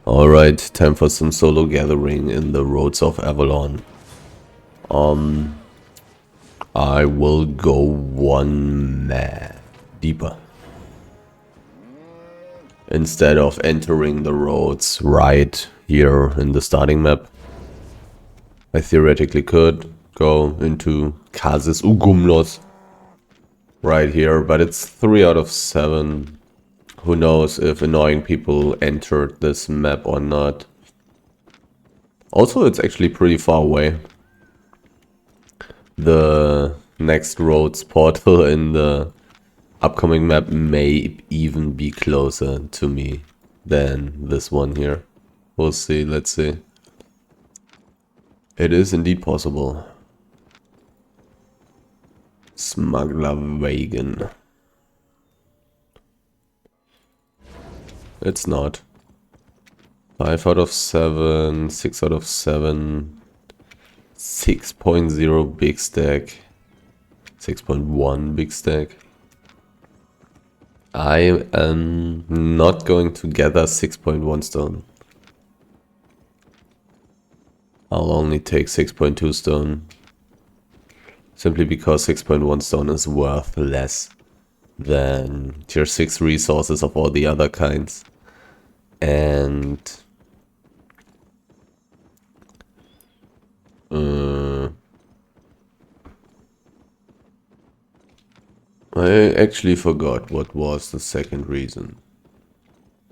Alright, time for some solo gathering in the roads of Avalon. I will go one map deeper. Instead of entering the roads right here in the starting map, I theoretically could go into Casus Ugumlos right here, but it's 3 out of 7. Who knows if annoying people entered this map or not. Also, it's actually pretty far away. The next roads portal in the upcoming map may even be closer to me than this one here. We'll see, let's see. It is indeed possible. Smugglerwagen. It's not. 5 out of 7, 6 out of 7, 6.0 big stack, 6.1 big stack. I am not going to gather 6.1 stone. I'll only take 6.2 stone. Simply because 6.1 stone is worth less than tier 6 resources of all the other kinds. And I actually forgot what was the second reason.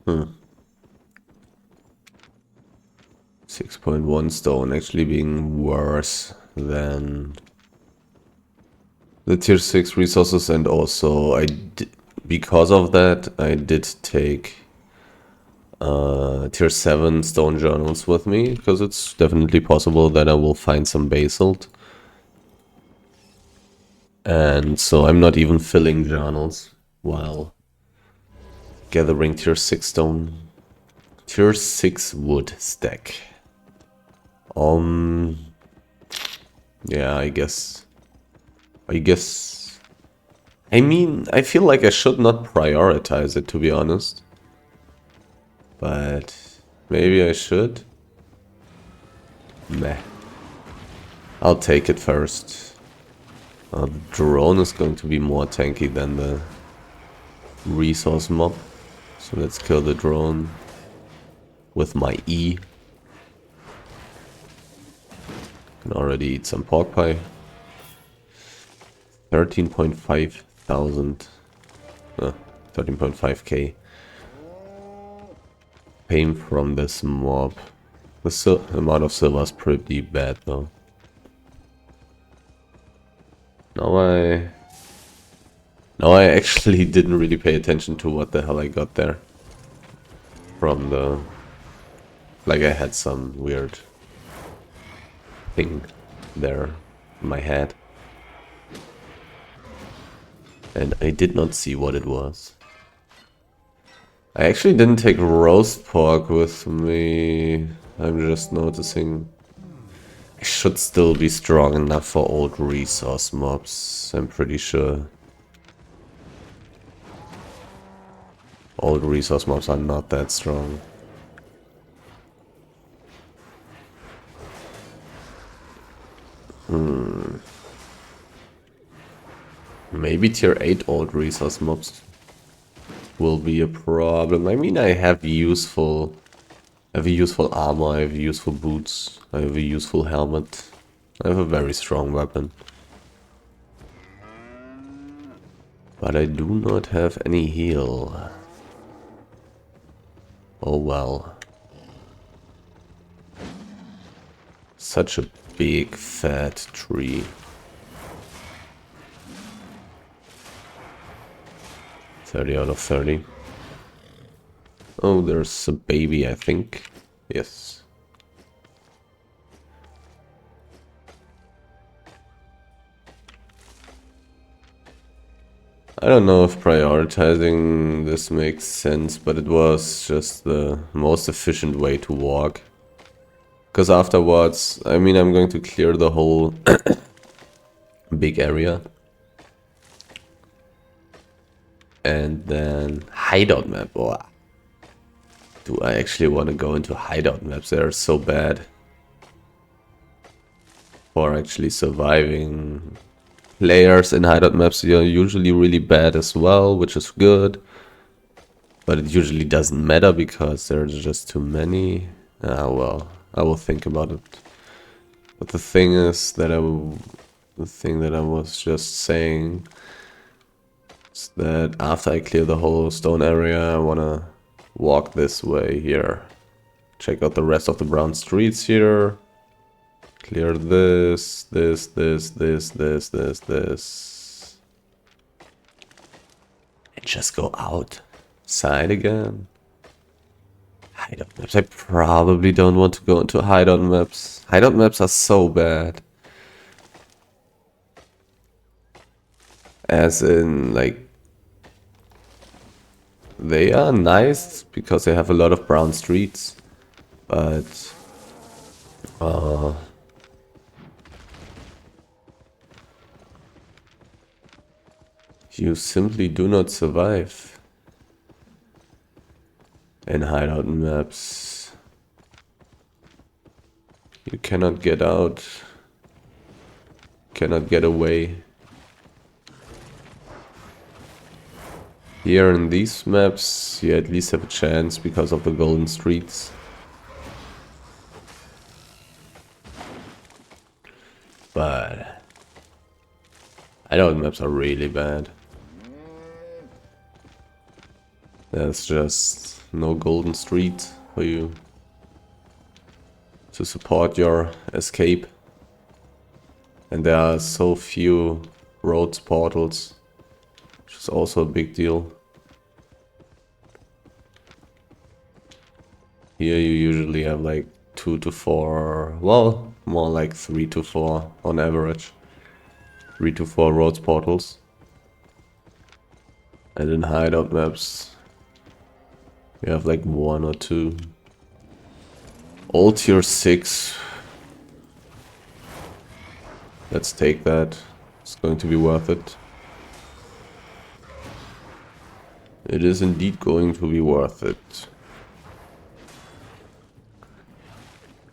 6.1 stone actually being worse than the tier 6 resources, and also because of that I did take tier 7 stone journals with me, because it's definitely possible that I will find some basalt. And so I'm not even filling journals while gathering tier 6 stone. Tier 6 wood stack. Yeah, I guess. I mean, I feel like I should not prioritize it, to be honest. But maybe I should. Meh. I'll take it first. The drone is going to be more tanky than the resource mob. So let's kill the drone with my E. Can already eat some pork pie. 13.5 thousand. 13.5k. Pain from this mob. The amount of silver is pretty bad though. Now I actually didn't really pay attention to what the hell I got there. From the... Like I had some weird thing there in my head. And I did not see what it was. I actually didn't take roast pork with me. I'm just noticing I should still be strong enough for old resource mobs, I'm pretty sure. Old resource mobs are not that strong. Maybe tier 8 old resource mobs will be a problem. I mean, I have a useful armor, I have useful boots, I have a useful helmet. I have a very strong weapon. But I do not have any heal. Oh well. Such a big fat tree. .30 out of 30. Oh, there's a baby, I think. Yes. I don't know if prioritizing this makes sense, but it was just the most efficient way to walk. Because afterwards, I mean, I'm going to clear the whole big area. And then hideout map. Oh. Do I actually want to go into hideout maps? They're so bad for actually surviving. Players in hideout maps are usually really bad as well, which is good. But it usually doesn't matter because there's just too many. Ah, well, I will think about it. But the thing is that the thing that I was just saying is that after I clear the whole stone area, I wanna walk this way here. Check out the rest of the brown streets here. Clear this. And just go outside again. Hideout maps. I probably don't want to go into hideout maps. Hideout maps are so bad. As in, like, they are nice because they have a lot of brown streets. But you simply do not survive in hideout maps. You cannot get out, cannot get away. Here in these maps, you at least have a chance because of the golden streets. But hideout maps are really bad. There's just no golden street for you to support your escape. And there are so few roads portals, which is also a big deal. Here you usually have like 2 to 4, well, more like 3 to 4 on average. 3 to 4 roads portals. And in hideout maps, you have like 1 or 2. All tier 6. Let's take that. It's going to be worth it. It is indeed going to be worth it.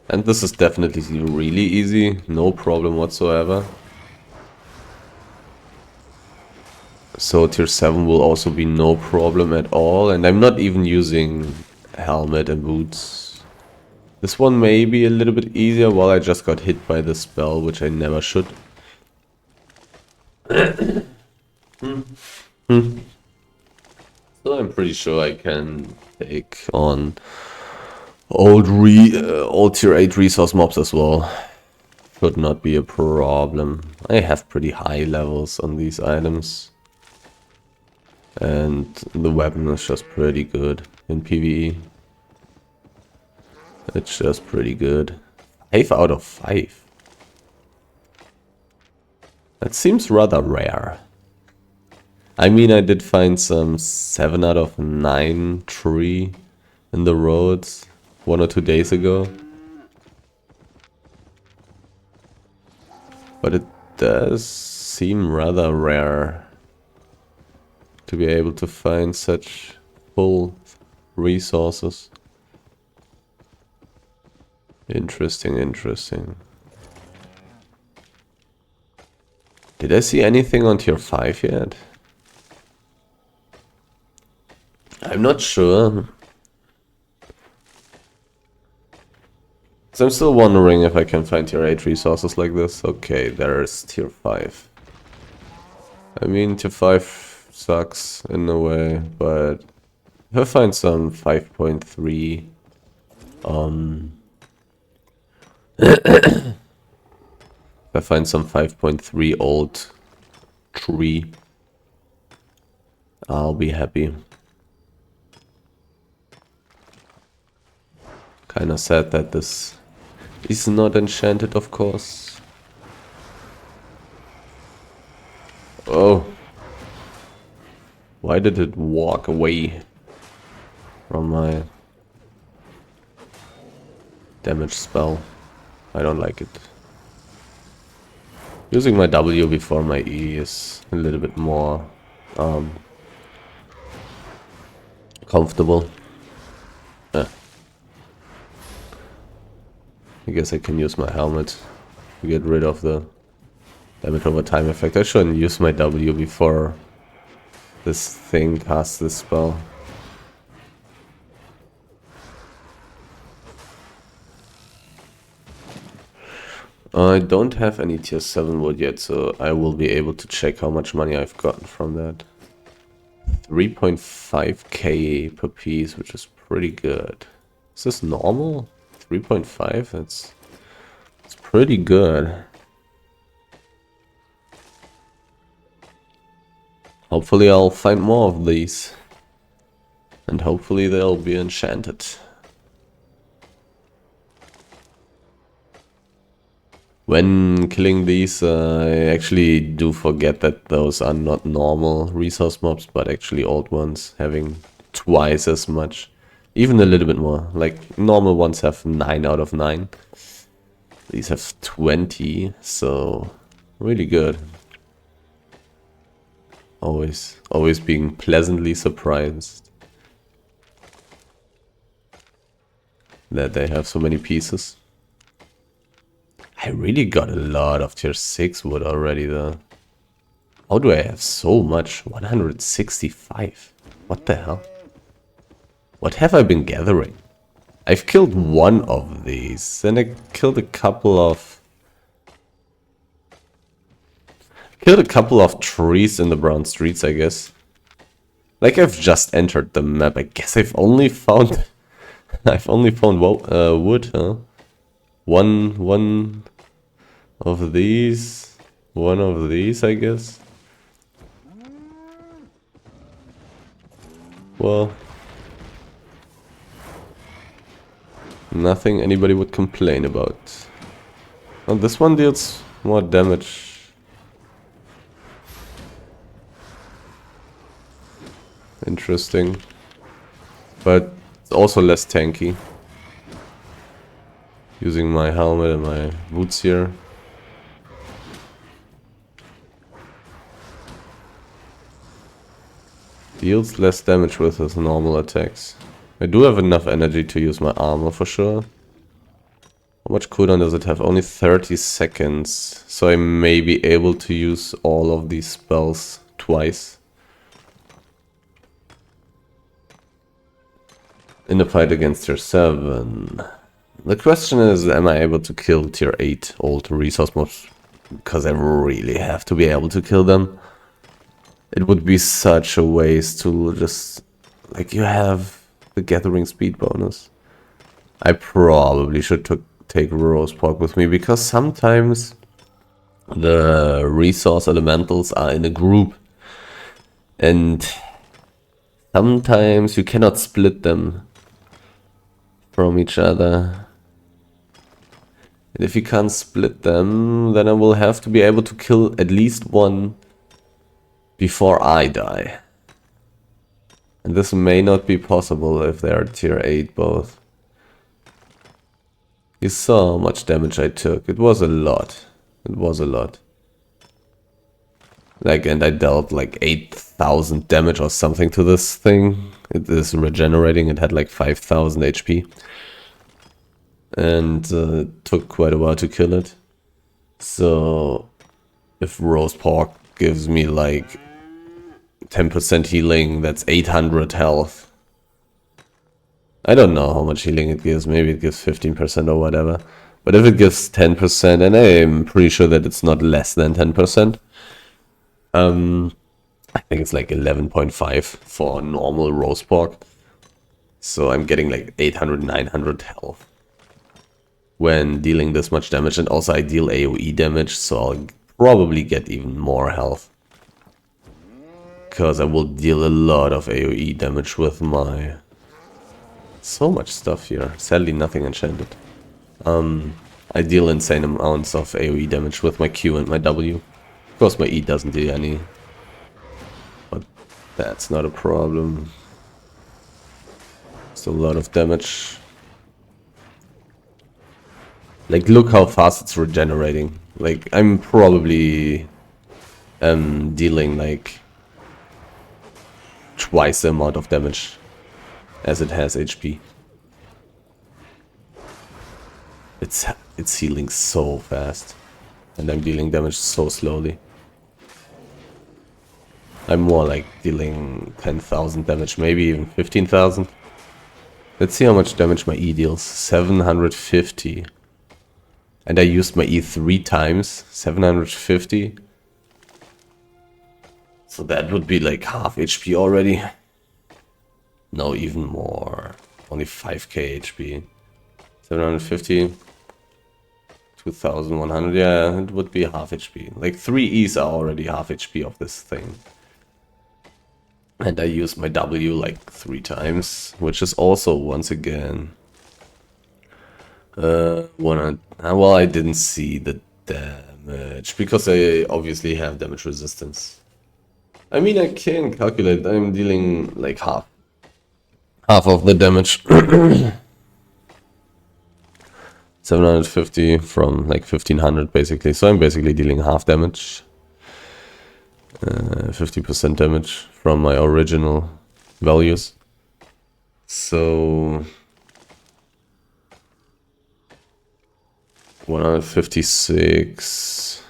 And this is definitely really easy, no problem whatsoever. So tier 7 will also be no problem at all, and I'm not even using helmet and boots. This one may be a little bit easier while I just got hit by the spell, which I never should. So I'm pretty sure I can take on old tier 8 resource mobs as well. Should not be a problem. I have pretty high levels on these items. And the weapon is just pretty good in PvE. It's just pretty good. 5 out of 5. That seems rather rare. I mean, I did find some 7 out of 9 tree in the roads 1 or 2 days ago. But it does seem rather rare to be able to find such full resources. Interesting, interesting. Did I see anything on tier 5 yet? I'm not sure. So I'm still wondering if I can find tier 8 resources like this. Okay, there's tier 5. I mean, tier 5 sucks in a way, but if I find some 5.3 if I find some 5.3 old tree, I'll be happy. Kinda sad that this is not enchanted, of course. Oh. Why did it walk away from my damage spell? I don't like it. Using my W before my E is a little bit more comfortable. I guess I can use my helmet to get rid of the damage over time effect. I shouldn't use my W before this thing casts this spell. I don't have any tier 7 wood yet, so I will be able to check how much money I've gotten from that. 3.5k per piece, which is pretty good. Is this normal? 3.5? That's pretty good. Hopefully I'll find more of these. And hopefully they'll be enchanted. When killing these, I actually do forget that those are not normal resource mobs, but actually old ones, having twice as much. Even a little bit more. Like, normal ones have 9 out of 9. These have 20, so really good. Always being pleasantly surprised that they have so many pieces. I really got a lot of tier 6 wood already though. How do I have so much? 165. What the hell? What have I been gathering? I've killed one of these. Then I killed a couple of... trees in the brown streets, I guess. Like I've just entered the map. I guess I've only found... I've only found wood, huh? One of these, I guess. Well, nothing anybody would complain about. Oh, this one deals more damage. Interesting. But it's also less tanky. Using my helmet and my boots here. Deals less damage with his normal attacks. I do have enough energy to use my armor for sure. How much cooldown does it have? Only 30 seconds. So I may be able to use all of these spells twice. In the fight against tier 7. The question is, am I able to kill tier 8 old resource mobs? Because I really have to be able to kill them. It would be such a waste to just... Like, you have the gathering speed bonus. I probably should take roast pork with me, because sometimes the resource elementals are in a group. And sometimes you cannot split them from each other. And if you can't split them, then I will have to be able to kill at least one before I die. And this may not be possible if they are tier 8 both. You saw how much damage I took. It was a lot. It was a lot. Like, and I dealt like 8,000 damage or something to this thing. It is regenerating. It had like 5,000 HP. And it took quite a while to kill it. So if roast pork gives me like 10% healing, that's 800 health. I don't know how much healing it gives. Maybe it gives 15% or whatever. But if it gives 10%, and I'm pretty sure that it's not less than 10%. I think it's like 11.5 for normal roast pork. So I'm getting like 800, 900 health when dealing this much damage. And also I deal AoE damage, so I'll probably get even more health. Because I will deal a lot of AoE damage with my... So much stuff here. Sadly nothing enchanted. I deal insane amounts of AoE damage with my Q and my W. Of course my E doesn't do any. But that's not a problem. Still a lot of damage. Like, look how fast it's regenerating. Like, I'm probably dealing like twice the amount of damage as it has HP. It's healing so fast. And I'm dealing damage so slowly. I'm more like dealing 10,000 damage, maybe even 15,000. Let's see how much damage my E deals. 750. And I used my E 3 times. 750. So that would be like half HP already. No, even more. Only 5k HP. 750. 2100. Yeah, it would be half HP. Like 3 E's are already half HP of this thing. And I used my W like 3 times, which is also once again well, I didn't see the damage because I obviously have damage resistance. I mean, I can calculate. I'm dealing like half of the damage. 750 from like 1500 basically. So I'm basically dealing half damage. 50% damage from my original values. So 156,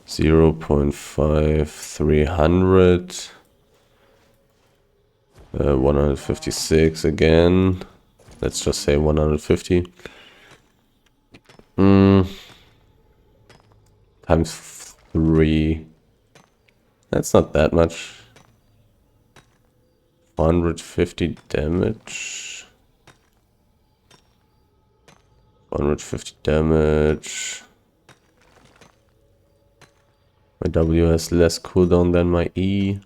0.5, 300, 156 again. Let's just say 150. Times 3. That's not that much. 450 damage. 450 damage. My W has less cooldown than my E.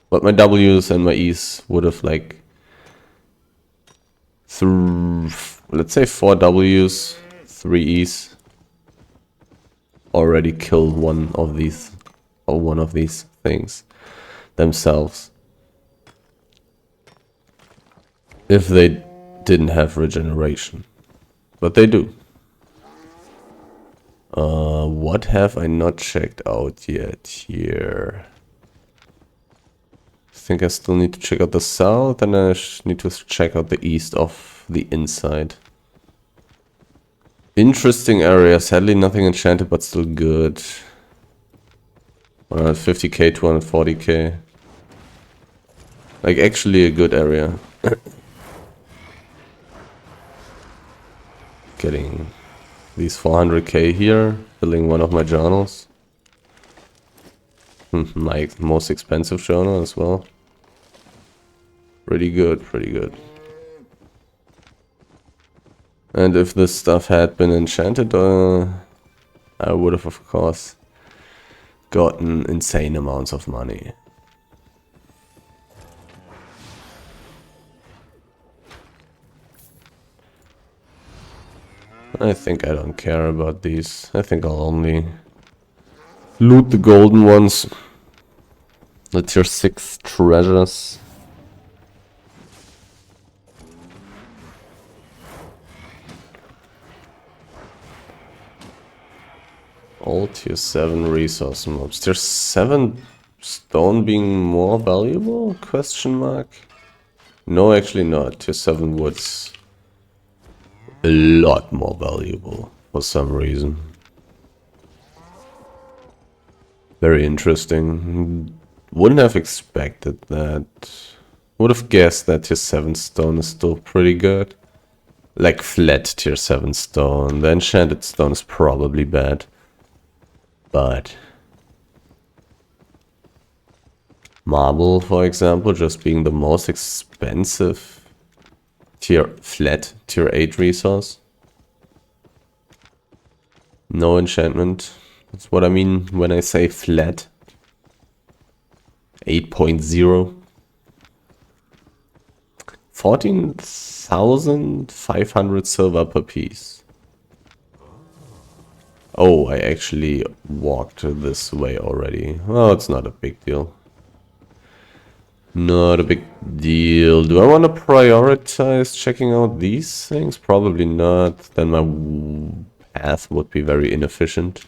But my W's and my E's would have like let's say 4 W's, 3 E's already killed one of these things themselves. If they didn't have regeneration. But they do. What have I not checked out yet here? I think I still need to check out the south, and I need to check out the east of the inside. Interesting area, sadly nothing enchanted, but still good. 150k, 240k. Like actually a good area. Getting these 400k here, filling one of my journals. My most expensive journal as well. Pretty good, pretty good. And if this stuff had been enchanted, I would have, of course, gotten insane amounts of money. I think I don't care about these. I think I'll only loot the golden ones. The tier 6 treasures. All tier 7 resource mobs. Tier 7 stone being more valuable? Question mark. No, actually not. Tier 7 wood's a lot more valuable for some reason. Very interesting. Wouldn't have expected that. Would have guessed that tier 7 stone is still pretty good. Like flat tier 7 stone. The enchanted stone is probably bad. But marble, for example, just being the most expensive flat tier 8 resource. No enchantment. That's what I mean when I say flat. 8.0. 14,500 silver per piece. Oh, I actually walked this way already. Oh, it's not a big deal. Not a big deal. Do I want to prioritize checking out these things? Probably not. Then my path would be very inefficient.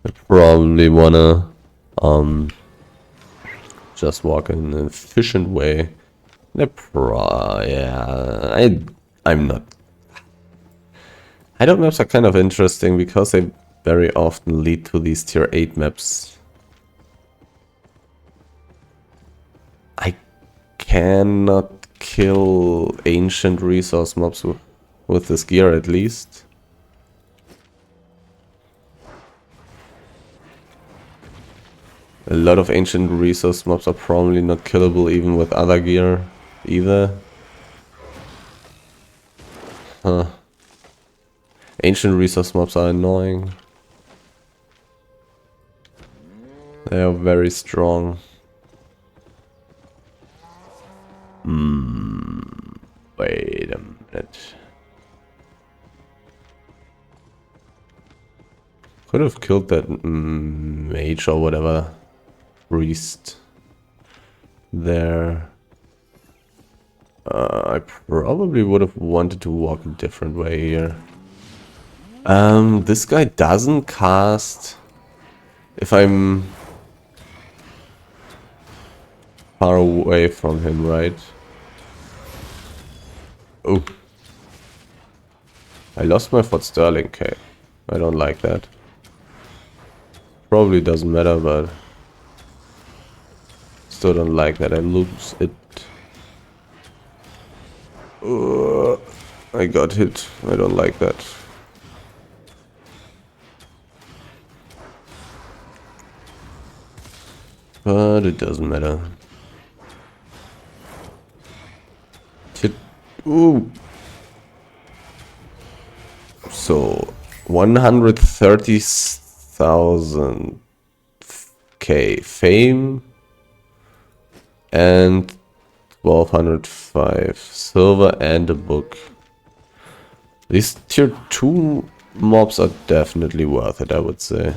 I probably want to just walk in an efficient way. Yeah, I'm not. Hideout maps are kind of interesting because they very often lead to these tier 8 maps. I cannot kill ancient resource mobs with this gear at least. A lot of ancient resource mobs are probably not killable even with other gear either. Huh. Ancient resource mobs are annoying. They are very strong. Wait a minute. Could have killed that mage or whatever. Priest. There. I probably would have wanted to walk a different way here. This guy doesn't cast if I'm far away from him, right? Oh. I lost my Fort Sterling. Okay. I don't like that. Probably doesn't matter, but still don't like that I lose it. I got hit. I don't like that. But it doesn't matter. Ooh. So 130,000 K fame and 1205 silver and a book. These tier 2 mobs are definitely worth it, I would say.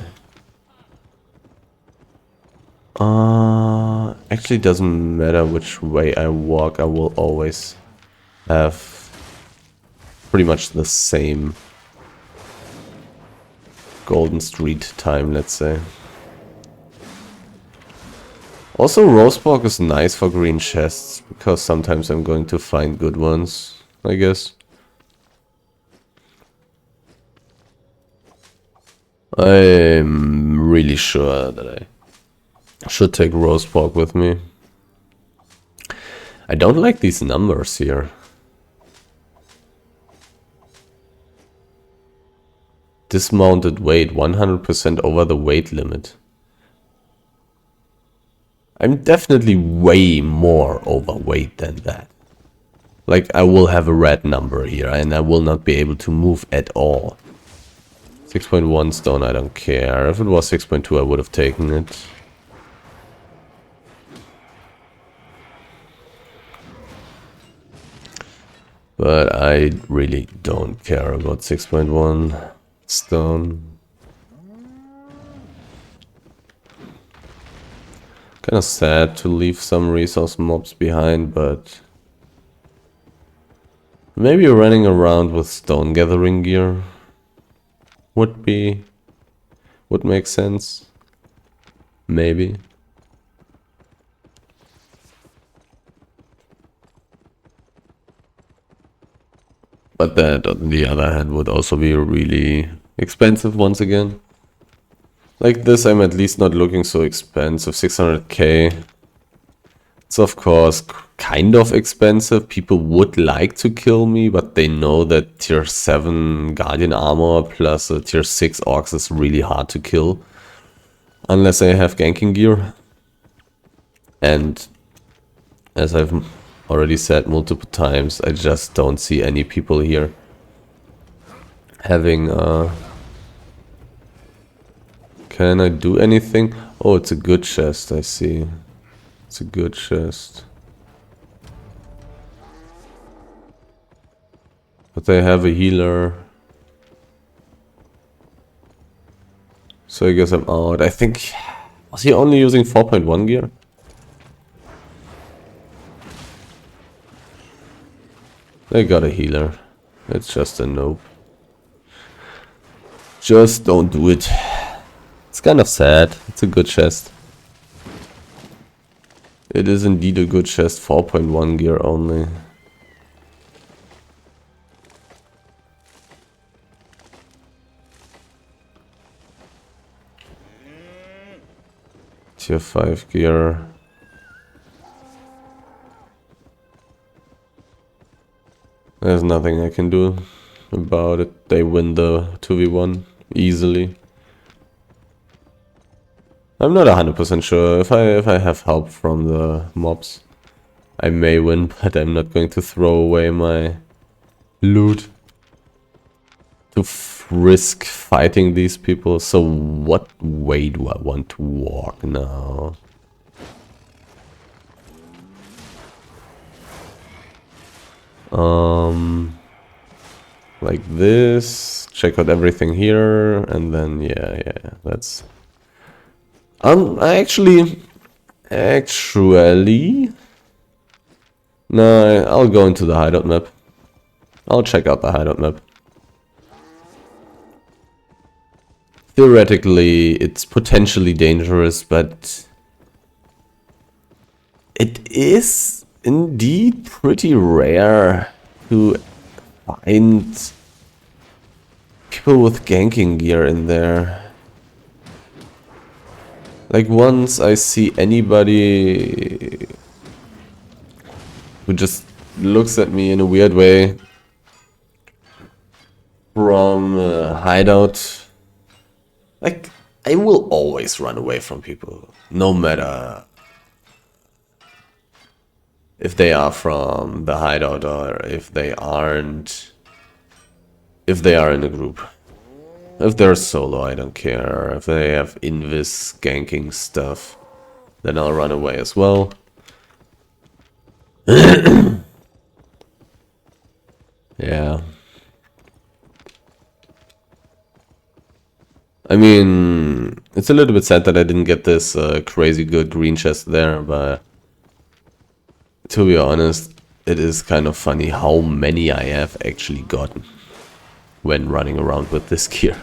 Actually doesn't matter which way I walk, I will always have pretty much the same golden street time, let's say. Also, Roseborg is nice for green chests, because sometimes I'm going to find good ones, I guess. I'm really sure that I should take Roseborg with me. I don't like these numbers here. Dismounted weight, 100% over the weight limit. I'm definitely way more overweight than that. Like, I will have a red number here and I will not be able to move at all. 6.1 stone, I don't care. If it was 6.2, I would have taken it. But I really don't care about 6.1 stone. Kind of sad to leave some resource mobs behind, but maybe running around with stone gathering gear would make sense. Maybe. But that, on the other hand, would also be really expensive once again. Like this, I'm at least not looking so expensive. 600k. It's of course kind of expensive. People would like to kill me, but they know that tier 7 Guardian armor plus a tier 6 Orcs is really hard to kill. Unless I have ganking gear. And as I've already said multiple times, I just don't see any people here having Can I do anything? Oh, it's a good chest, I see. It's a good chest. But they have a healer. So I guess I'm out. I think... Was he only using 4.1 gear? They got a healer. It's just a nope. Just don't do it. It's kind of sad. It's a good chest. It is indeed a good chest, 4.1 gear only. Tier 5 gear. There's nothing I can do about it. They win the 2v1 easily. I'm not 100% sure. If I have help from the mobs, I may win, but I'm not going to throw away my loot to risk fighting these people. So what way do I want to walk now? Like this. Check out everything here, and then yeah, that's. Actually, no, I'll go into the hideout map. I'll check out the hideout map. Theoretically, it's potentially dangerous, but it is indeed pretty rare to find people with ganking gear in there. Like, once I see anybody who just looks at me in a weird way from a hideout, like, I will always run away from people, no matter if they are from the hideout or if they aren't, if they are in a group. If they're solo, I don't care. If they have invis ganking stuff, then I'll run away as well. Yeah. I mean, it's a little bit sad that I didn't get this crazy good green chest there, but to be honest, it is kind of funny how many I have actually gotten when running around with this gear.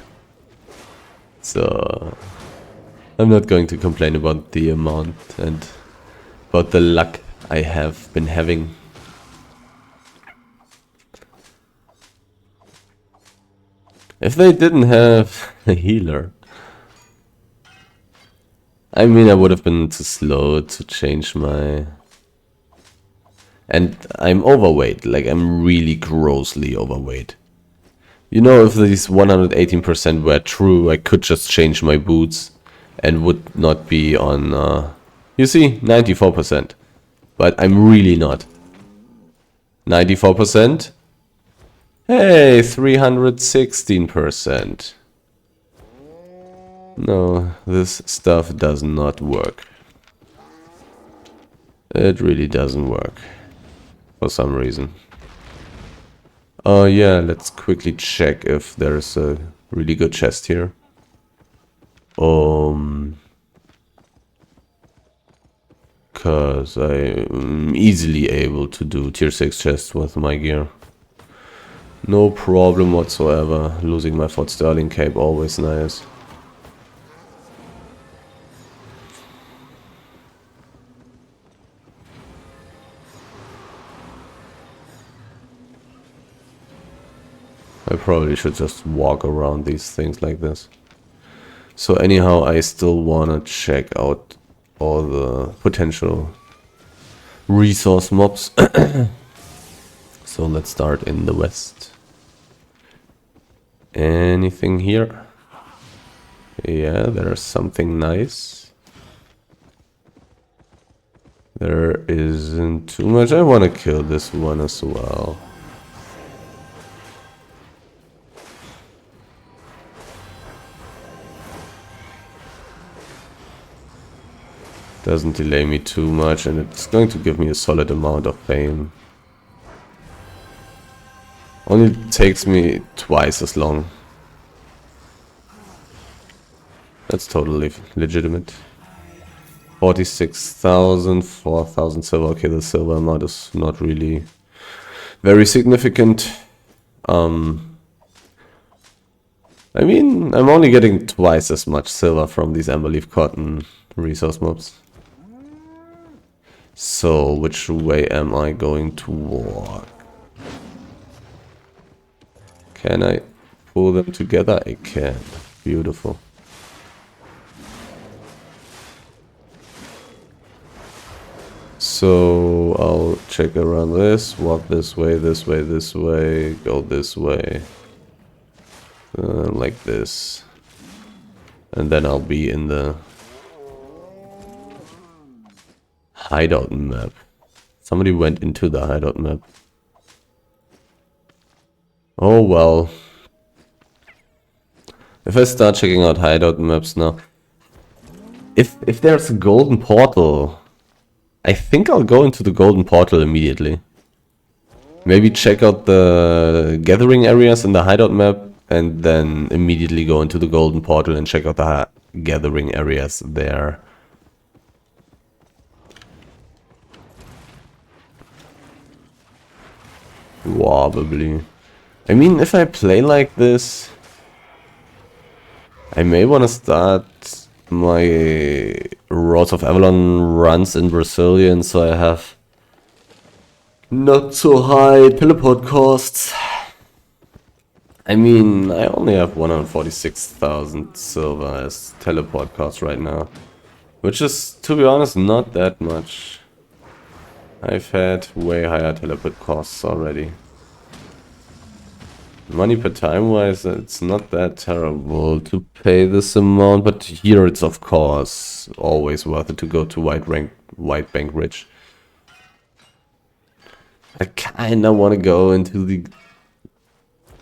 So I'm not going to complain about the amount and about the luck I have been having. If they didn't have a healer, I mean, I would have been too slow to change my... And I'm overweight, like I'm really grossly overweight. You know, if these 118% were true, I could just change my boots and would not be on, you see, 94%. But I'm really not. 94%? Hey, 316%. No, this stuff does not work. It really doesn't work. For some reason. Oh yeah, let's quickly check if there's a really good chest here. Cause I'm easily able to do tier 6 chests with my gear. No problem whatsoever. Losing my Fort Sterling cape, always nice. I probably should just walk around these things like this. So anyhow, I still wanna check out all the potential resource mobs. So let's start in the west. Anything here? Yeah, there's something nice. There isn't too much. I wanna kill this one as well. Doesn't delay me too much, and it's going to give me a solid amount of fame. Only takes me twice as long. That's totally legitimate. 46,000, 4,000 silver. Okay, the silver amount is not really very significant. I mean, I'm only getting twice as much silver from these amber leaf cotton resource mobs. So, which way am I going to walk? Can I pull them together? I can. Beautiful. So, I'll check around this, walk this way, this way, this way, go this way. Like this. And then I'll be in the hideout map. Somebody went into the hideout map. Oh well. If I start checking out hideout maps now, if there's a golden portal, I think I'll go into the golden portal immediately. Maybe check out the gathering areas in the hideout map and then immediately go into the golden portal and check out the gathering areas there. Probably. I mean, if I play like this, I may want to start my Roads of Avalon runs in Brazilian, so I have not so high teleport costs. I mean, I only have 146,000 silver as teleport costs right now, which is, to be honest, not that much. I've had way higher teleport costs already. Money per time wise, it's not that terrible to pay this amount, but here it's of course always worth it to go to White Bank Ridge. I kinda wanna go into the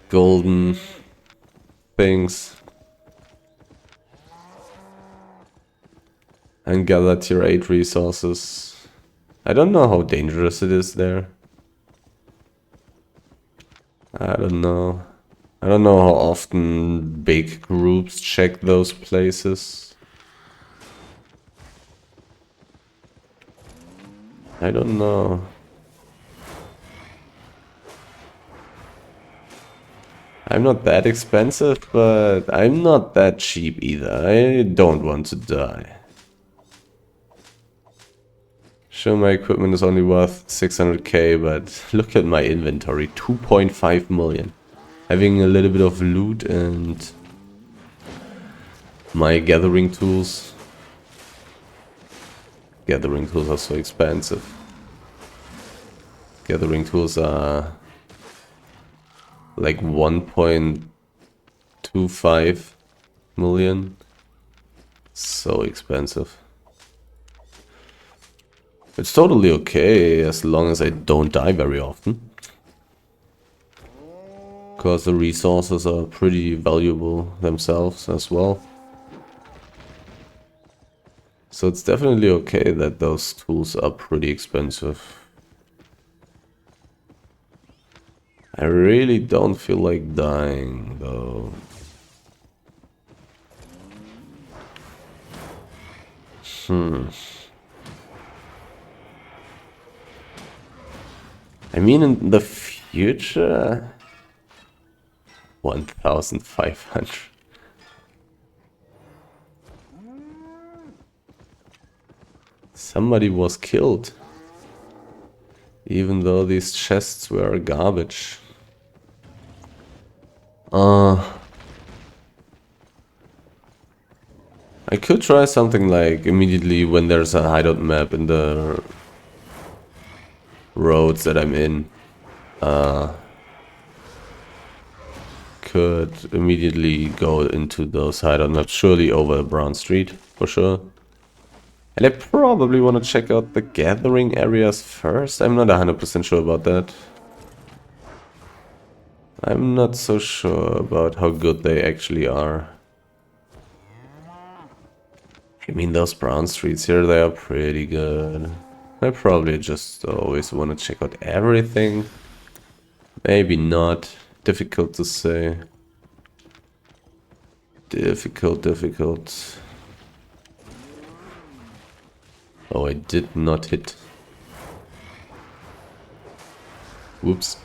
golden things and gather tier 8 resources. I don't know how dangerous it is there. I don't know. I don't know how often big groups check those places. I don't know. I'm not that expensive, but I'm not that cheap either. I don't want to die. Sure, my equipment is only worth 600k, but look at my inventory, 2.5 million. Having a little bit of loot and my gathering tools. Gathering tools are so expensive. Gathering tools are like 1.25 million. So expensive. It's totally okay as long as I don't die very often. Because the resources are pretty valuable themselves as well. So it's definitely okay that those tools are pretty expensive. I really don't feel like dying though. I mean, in the future, 1,500. Somebody was killed, even though these chests were garbage. I could try something like immediately when there's a hideout map in the roads that I'm in. Could immediately go into those hideout maps, surely over Brown Street, for sure. And I probably want to check out the gathering areas first. I'm not 100% sure about that. I'm not so sure about how good they actually are. I mean, those brown streets here, they are pretty good. I probably just always want to check out everything. Maybe not. Difficult to say. Difficult. Oh, I did not hit. Whoops.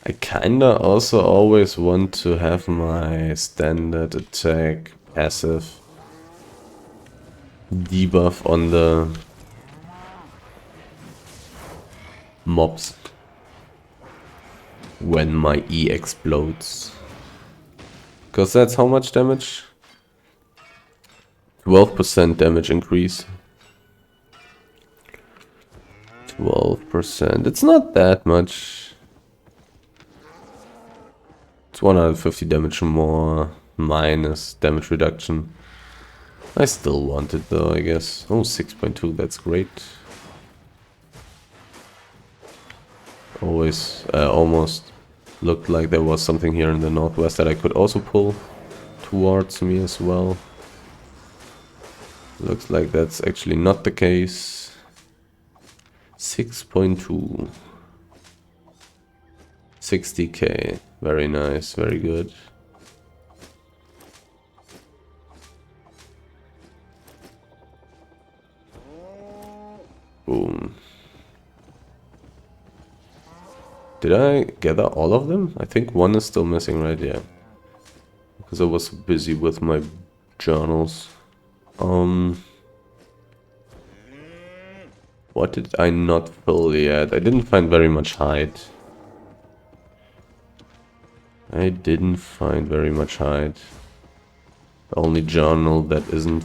I kinda also always want to have my standard attack passive debuff on the mobs when my E explodes. Because that's how much damage? 12% damage increase. 12%. It's not that much. It's 150 damage more minus damage reduction. I still want it though, I guess. Oh, 6.2, that's great. Almost looked like there was something here in the northwest that I could also pull towards me as well. Looks like that's actually not the case. 6.2. 60k. Very nice, very good. Boom. Did I gather all of them? I think one is still missing, right? Yeah. Because I was busy with my journals. What did I not fill yet? I didn't find very much hide. The only journal that isn't...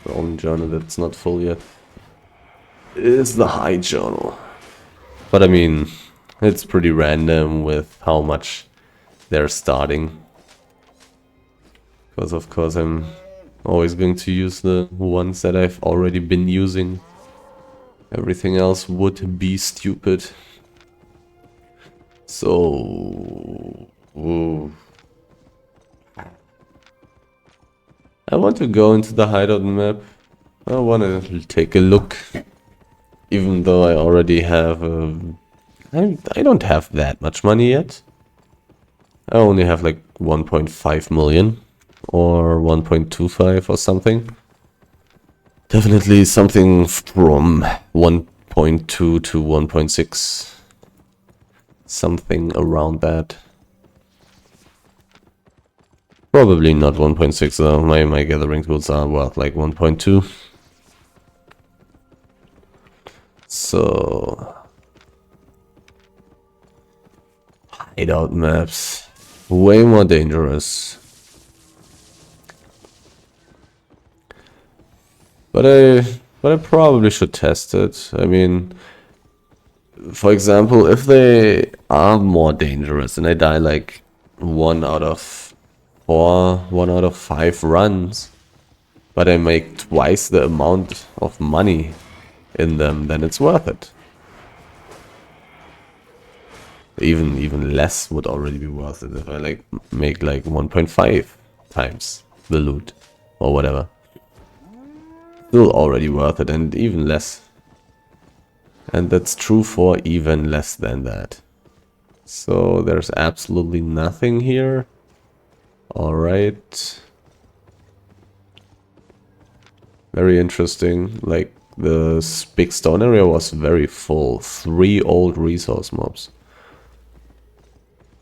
The only journal that's not full yet is the hide journal. But I mean, it's pretty random with how much they're starting. Because of course I'm always going to use the ones that I've already been using. Everything else would be stupid. So... Ooh. I want to go into the hideout map. I want to take a look. Even though I already have... I don't have that much money yet. I only have like 1.5 million. Or 1.25 or something. Definitely something from 1.2 to 1.6. Something around that. Probably not 1.6 though. My gathering tools are worth like 1.2. So... Hideout maps. Way more dangerous. But I probably should test it. I mean, for example, if they are more dangerous and I die like 1 out of 4, 1 out of 5 runs, but I make twice the amount of money in them, then it's worth it. Even less would already be worth it if I like make like 1.5 times the loot or whatever. Still already worth it, and even less. And that's true for even less than that. So there's absolutely nothing here. Alright. Very interesting. Like, the big stone area was very full. 3 old resource mobs.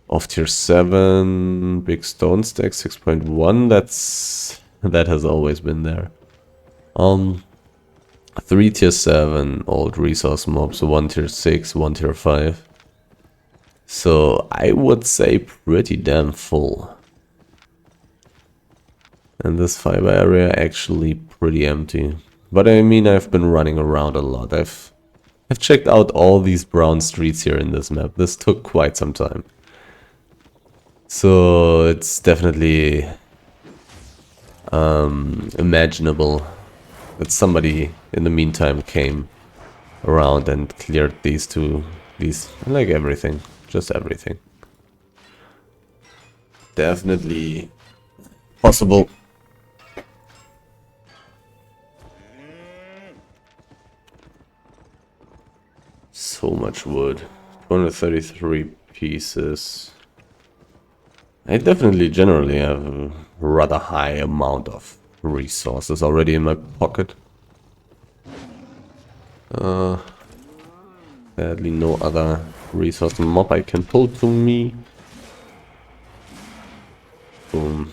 Of tier 7, big stone stack 6.1, that has always been there. 3 tier 7 old resource mobs, 1 tier 6, 1 tier 5. So I would say pretty damn full. And this fiber area actually pretty empty. But I mean, I've been running around a lot. I've checked out all these brown streets here in this map. This took quite some time. So it's definitely imaginable that somebody in the meantime came around and cleared these like everything, just everything. Definitely possible. So much wood, 233 pieces. I definitely generally have a rather high amount of resources already in my pocket. Sadly no other resource mob I can pull to me. Boom.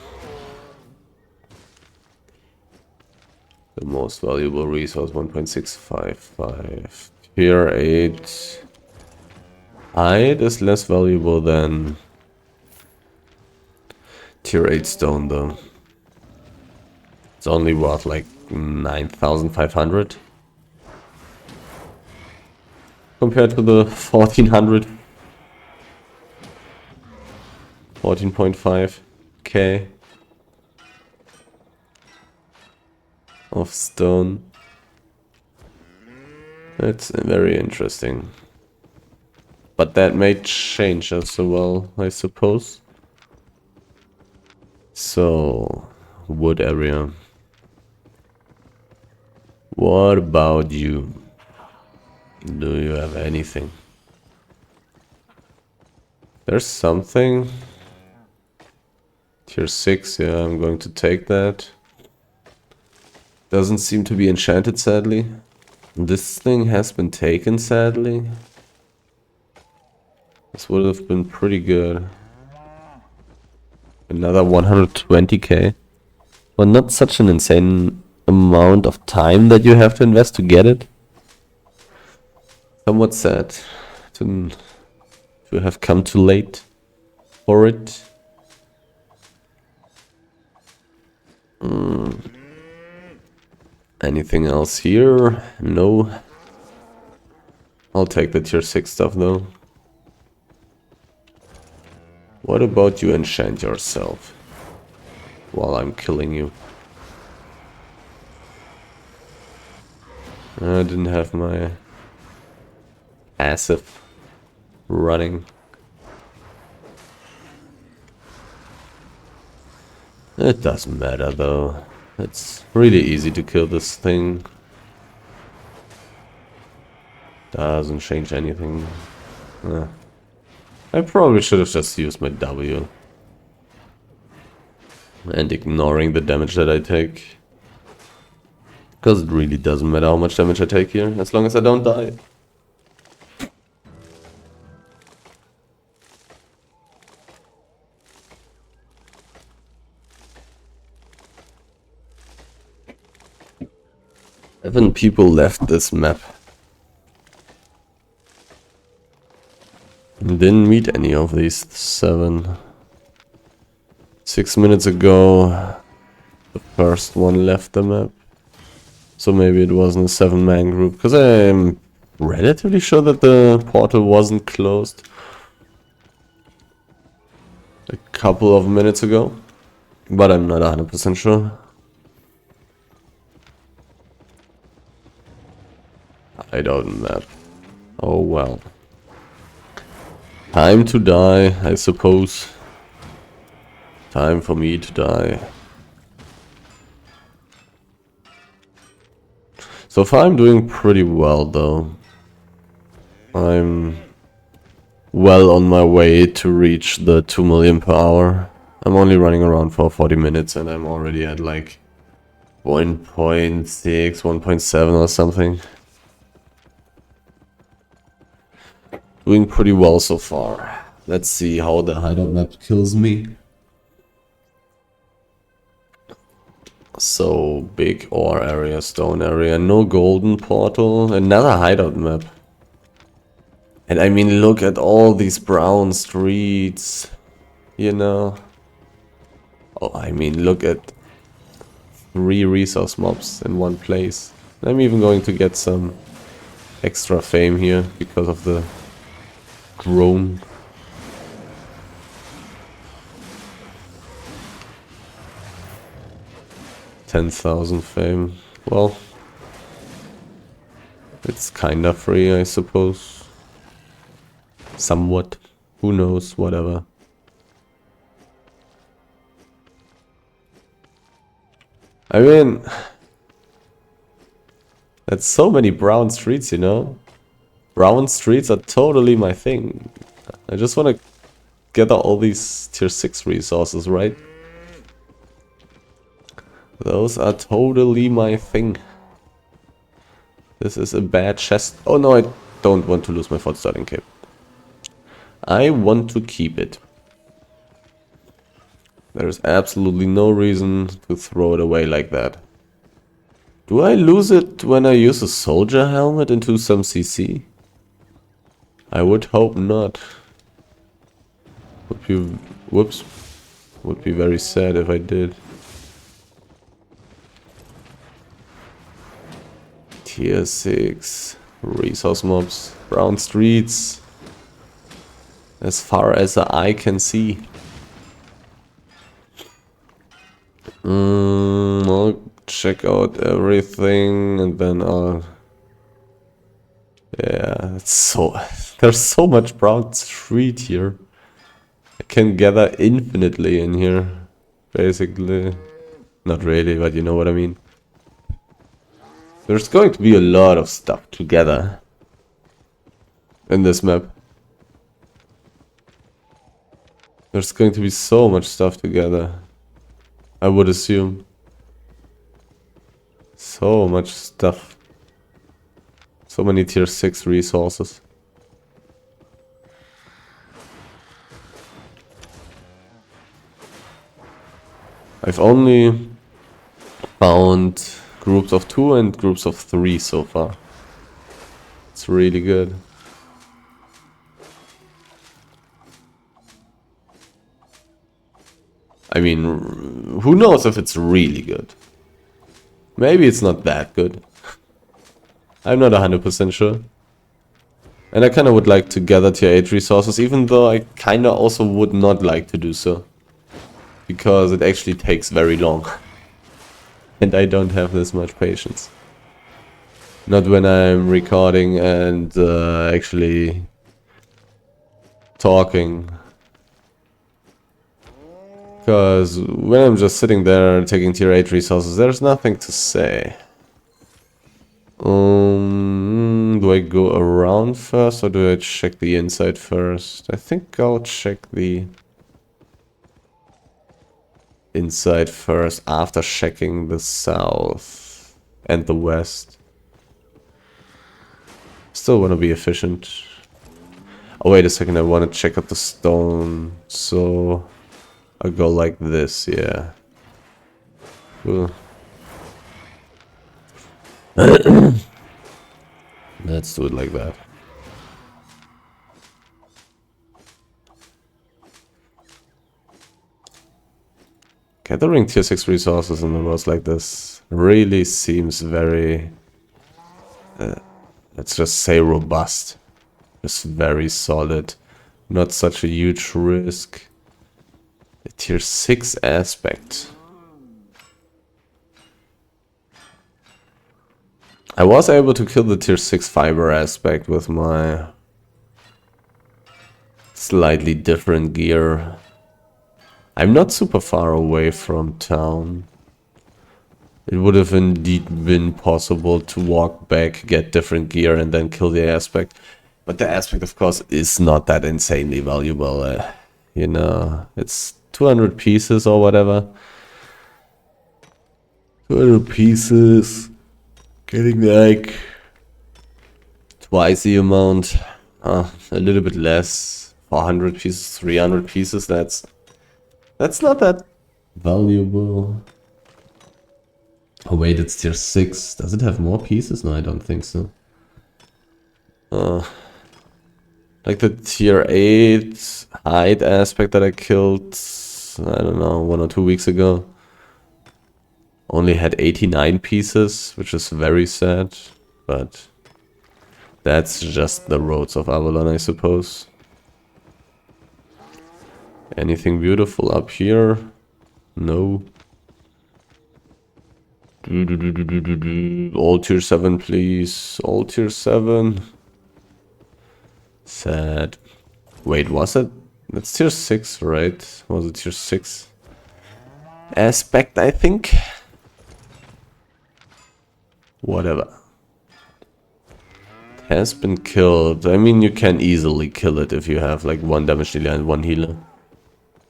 The most valuable resource, 1.655. Tier 8. Hide is less valuable than Tier 8 stone though. It's only worth like 9,500. Compared to the 1,400. 14.5k of stone. It's very interesting. But that may change as well, I suppose. So, wood area. What about you? Do you have anything? There's something. Tier 6, yeah, I'm going to take that. Doesn't seem to be enchanted, sadly. This thing has been taken, sadly. This would have been pretty good. Another 120k. But not such an insane amount of time that you have to invest to get it. Somewhat sad to have come too late for it. Anything else here? No. I'll take the tier 6 stuff though. What about you enchant yourself while I'm killing you? I didn't have my passive running. It doesn't matter though. It's really easy to kill this thing. Doesn't change anything. I probably should have just used my W. And ignoring the damage that I take. Because it really doesn't matter how much damage I take here, as long as I don't die. Seven people left this map. Didn't meet any of these 7. 6 minutes ago, the first one left the map. So maybe it wasn't a 7-man group, because I'm relatively sure that the portal wasn't closed a couple of minutes ago, but I'm not 100% sure. I don't map. Oh well. Time to die, I suppose. Time for me to die. So far I'm doing pretty well though. I'm well on my way to reach the 2 million per hour. I'm only running around for 40 minutes and I'm already at like 1.6, 1.7 or something. Doing pretty well so far. Let's see how the hideout map kills me. So, big ore area, stone area, no golden portal, another hideout map. And I mean, look at all these brown streets, you know. Oh, I mean, look at 3 resource mobs in one place. I'm even going to get some extra fame here because of the drone. $10,000 fame. Well, it's kinda free, I suppose. Somewhat. Who knows, whatever. I mean, that's so many brown streets, you know? Brown streets are totally my thing. I just want to get all these tier 6 resources, right? Those are totally my thing. This is a bad chest. Oh no, I don't want to lose my 4th starting cape. I want to keep it. There's absolutely no reason to throw it away like that. Do I lose it when I use a soldier helmet into some CC? I would hope not. Would be, whoops. Would be very sad if I did. Tier 6. Resource mobs. Brown streets. As far as the eye can see. I'll check out everything and then I'll... Yeah, it's so... There's so much brown street here. I can gather infinitely in here. Basically. Not really, but you know what I mean. There's going to be a lot of stuff to gather in this map. There's going to be so much stuff to gather. I would assume. So much stuff. So many tier 6 resources. I've only found groups of 2 and groups of 3 so far. It's really good. I mean, who knows if it's really good? Maybe it's not that good. I'm not 100% sure. And I kind of would like to gather tier 8 resources, even though I kind of also would not like to do so. Because it actually takes very long. And I don't have this much patience. Not when I'm recording and actually talking. Because when I'm just sitting there taking tier 8 resources, there's nothing to say. Do I go around first or do I check the inside first? I think I'll check the inside first after checking the south and the west. Still want to be efficient. Oh, wait a second, I want to check out the stone. So I'll go like this, yeah. Cool. Let's do it like that. Gathering tier 6 resources in the roads like this really seems very... let's just say robust. Just very solid. Not such a huge risk. The tier 6 aspect. I was able to kill the tier 6 fiber aspect with my slightly different gear. I'm not super far away from town. It would have indeed been possible to walk back, get different gear and then kill the aspect. But the aspect, of course, is not that insanely valuable. You know, it's 200 pieces or whatever. 200 pieces. Getting like twice the amount. A little bit less. 400 pieces, 300 pieces. That's not that valuable. Oh wait, it's tier 6. Does it have more pieces? No, I don't think so. Like the tier 8 hide aspect that I killed, I don't know, 1 or 2 weeks ago. Only had 89 pieces, which is very sad. But that's just the roads of Avalon, I suppose. Anything beautiful up here? No. All tier 7, please. All tier 7. Sad. Wait, was it? That's tier 6, right? Was it tier 6? Aspect, I think. Whatever. It has been killed. I mean, you can easily kill it if you have like 1 damage dealer and 1 healer.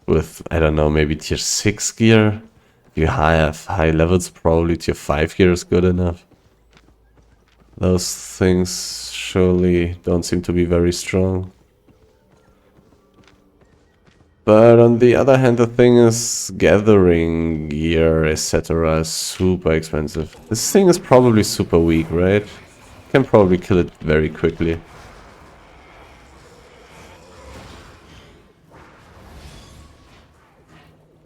With, I don't know, maybe tier 6 gear. If you have high levels, probably tier 5 gear is good enough. Those things surely don't seem to be very strong. But on the other hand, the thing is, gathering gear, etc. is super expensive. This thing is probably super weak, right? Can probably kill it very quickly.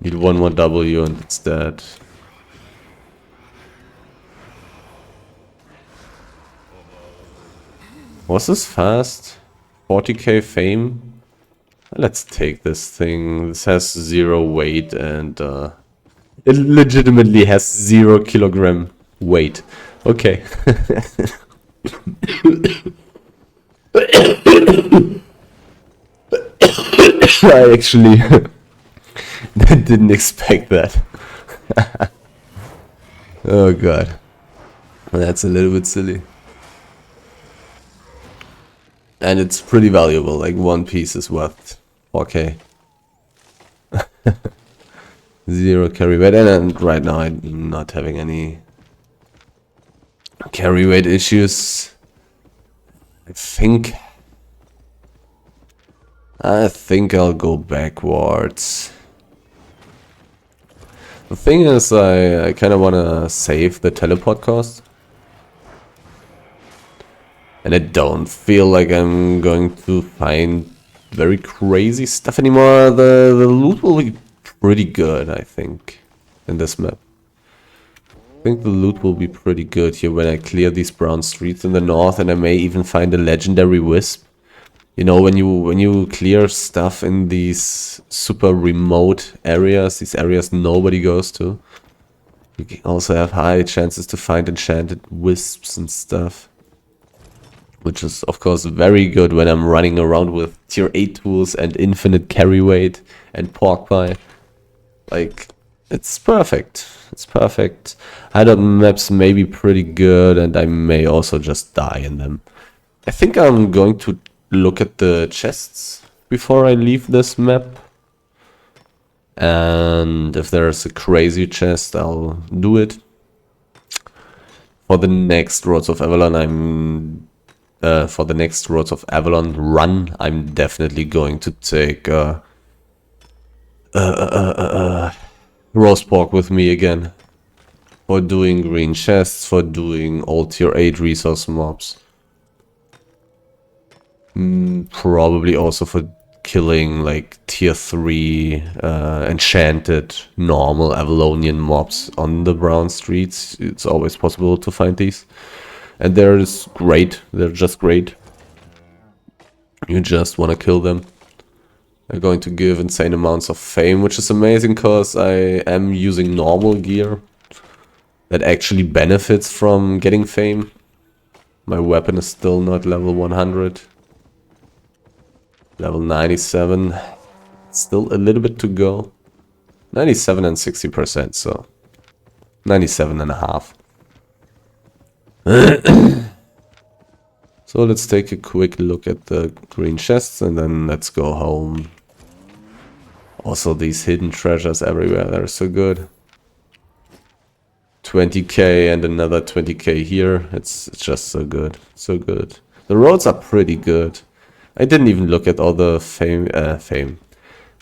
Need one more W and it's dead. Was this fast? 40k fame? Let's take this thing. This has 0 weight and it legitimately has 0 kilogram weight. Okay. I actually didn't expect that. Oh god. That's a little bit silly. And it's pretty valuable, like one piece is worth 4k. 0 carry weight, and right now I'm not having any carry weight issues. I think I'll go backwards. The thing is, I kind of want to save the teleport cost. And I don't feel like I'm going to find very crazy stuff anymore. The loot will be pretty good, I think, in this map. I think the loot will be pretty good here when I clear these brown streets in the north, and I may even find a legendary wisp. You know, when you clear stuff in these super remote areas, these areas nobody goes to, you can also have high chances to find enchanted wisps and stuff. Which is, of course, very good when I'm running around with tier 8 tools and infinite carry weight and pork pie. Like, it's perfect. It's perfect. Hideout maps may be pretty good, and I may also just die in them. I think I'm going to look at the chests before I leave this map. And if there's a crazy chest, I'll do it. For the next Roads of Avalon, for the next Roads of Avalon run, I'm definitely going to take roast pork with me again. For doing green chests, for doing all tier 8 resource mobs. Probably also for killing like tier 3 enchanted normal Avalonian mobs on the brown streets. It's always possible to find these. And they're just great. They're just great. You just want to kill them. They're going to give insane amounts of fame, which is amazing because I am using normal gear that actually benefits from getting fame. My weapon is still not level 100. Level 97. Still a little bit to go. 97 and 60%, so 97 and a half. So let's take a quick look at the green chests and then let's go home. Also, these hidden treasures everywhere, they're so good. 20k and another 20k here. It's just so good, so good. The roads are pretty good. I didn't even look at all the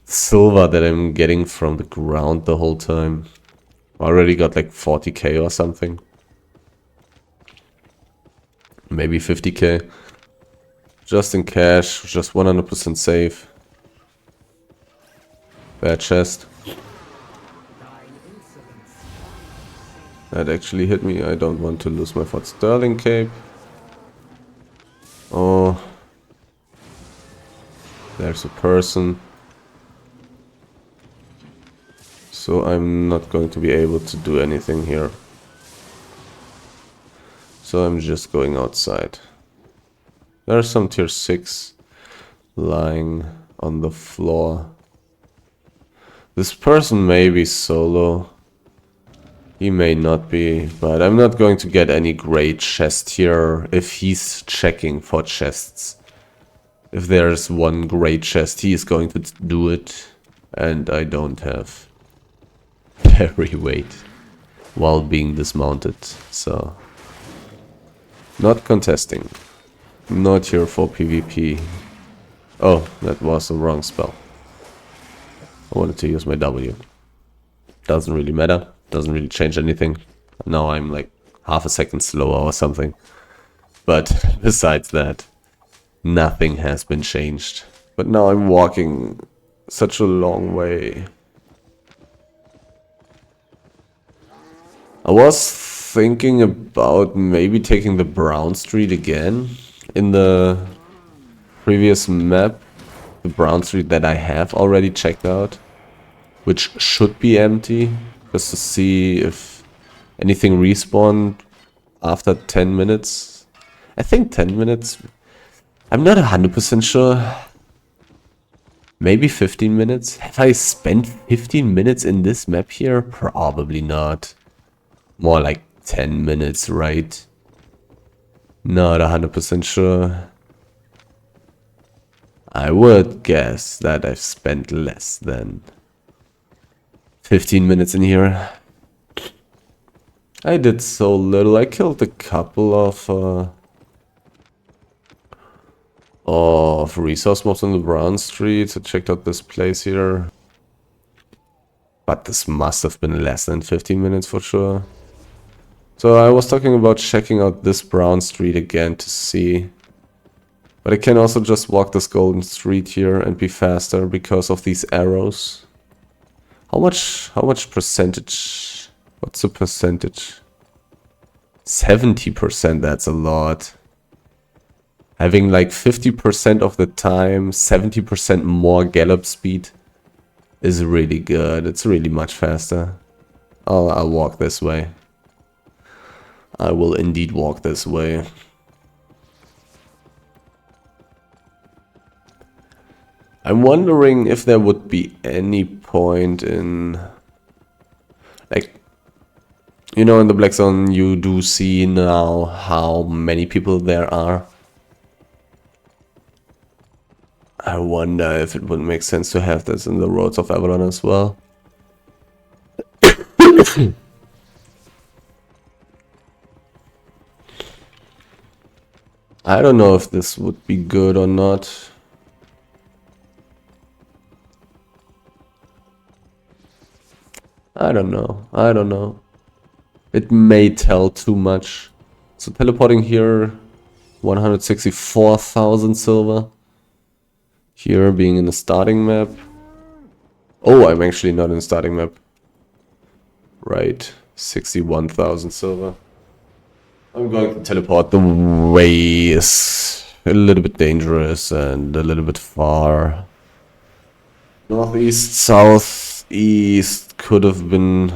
silver that I'm getting from the ground the whole time. Already got like 40k or something. Maybe 50k. Just in cash, just 100% safe. Bad chest. That actually hit me. I don't want to lose my Fort Sterling cape. Oh. There's a person. So I'm not going to be able to do anything here. So I'm just going outside. There's some tier 6 lying on the floor. This person may be solo. He may not be, but I'm not going to get any great chest here if he's checking for chests. If there's one great chest, he is going to do it. And I don't have carry weight while being dismounted, so... Not contesting. Not here for PvP. Oh, that was the wrong spell. I wanted to use my W. Doesn't really matter. Doesn't really change anything. Now I'm like half a second slower or something. But besides that, nothing has been changed. But now I'm walking such a long way. I was thinking about maybe taking the Brown Street again in the previous map. The Brown Street that I have already checked out, which should be empty, just to see if anything respawned after 10 minutes. I think 10 minutes. I'm not 100% sure. Maybe 15 minutes? Have I spent 15 minutes in this map here? Probably not. More like 10 minutes, right? Not 100% sure. I would guess that I've spent less than 15 minutes in here. I did so little. I killed a couple of resource mobs on the Brown Street. I checked out this place here. But this must have been less than 15 minutes for sure. So I was talking about checking out this Brown Street again to see. But I can also just walk this Golden Street here and be faster because of these arrows. How much percentage? What's the percentage? 70%, that's a lot. Having like 50% of the time, 70% more gallop speed is really good. It's really much faster. I'll walk this way. I will indeed walk this way. I'm wondering if there would be any point in, like, you know, in the Black Zone you do see now how many people there are. I wonder if it would make sense to have this in the roads of Avalon as well. I don't know if this would be good or not. I don't know. It may tell too much. So teleporting here, 164,000 silver. Here being in the starting map. Oh, I'm actually not in the starting map. Right, 61,000 silver. I'm going to teleport. The way is a little bit dangerous and a little bit far. Northeast, southeast could have been...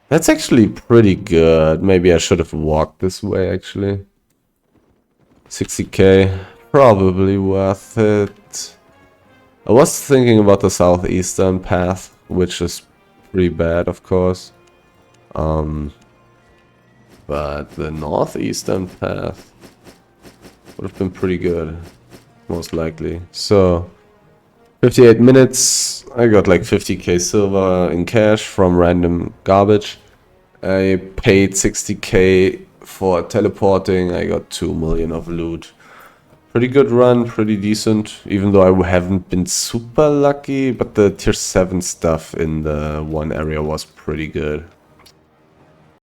That's actually pretty good. Maybe I should have walked this way actually. 60k, probably worth it. I was thinking about the southeastern path, which is pretty bad of course. But the northeastern path would have been pretty good, most likely. So, 58 minutes, I got like 50k silver in cash from random garbage. I paid 60k for teleporting, I got 2 million of loot. Pretty good run, pretty decent, even though I haven't been super lucky, but the tier 7 stuff in the one area was pretty good.